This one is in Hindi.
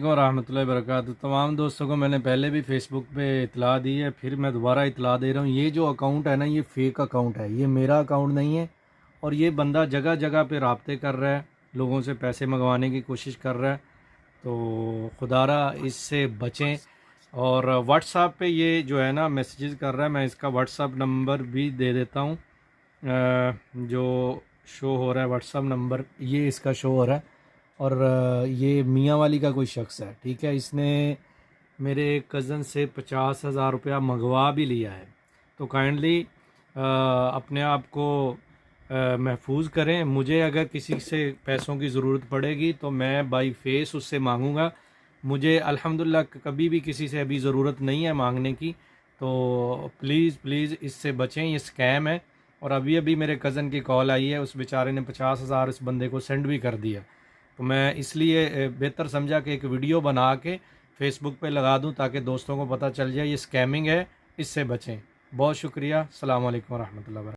रहमतुल्लाहि वबरकातुहू। तमाम दोस्तों को मैंने पहले भी फ़ेसबुक पे इतला दी है, फिर मैं दोबारा इतला दे रहा हूँ। ये जो अकाउंट है ना, ये फ़ेक अकाउंट है, ये मेरा अकाउंट नहीं है। और ये बंदा जगह जगह पे राब्ते कर रहा है, लोगों से पैसे मंगवाने की कोशिश कर रहा है। तो खुदारा इससे बचें। और व्हाट्सएप पे ये जो है ना मैसेजेस कर रहा है, मैं इसका व्हाट्सएप नंबर भी दे देता हूँ। जो शो हो रहा है व्हाट्सएप नंबर, ये इसका शो हो रहा है। और ये मियाँ वाली का कोई शख्स है, ठीक है। इसने मेरे कज़न से 50,000 रुपया मंगवा भी लिया है। तो काइंडली अपने आप को महफूज करें। मुझे अगर किसी से पैसों की ज़रूरत पड़ेगी तो मैं बाई फेस उससे मांगूंगा। मुझे अल्हम्दुलिल्लाह कभी भी किसी से अभी ज़रूरत नहीं है मांगने की। तो प्लीज़ प्लीज़ इससे बचें, ये स्कैम है। और अभी अभी मेरे कज़न की कॉल आई है, उस बेचारे ने 50,000 इस बंदे को सेंड भी कर दिया। तो मैं इसलिए बेहतर समझा कि एक वीडियो बना के फ़ेसबुक पे लगा दूं ताकि दोस्तों को पता चल जाए ये स्कैमिंग है, इससे बचें। बहुत शुक्रिया। अस्सलाम वालेकुम रहमतुल्लाहि व बरकातहू।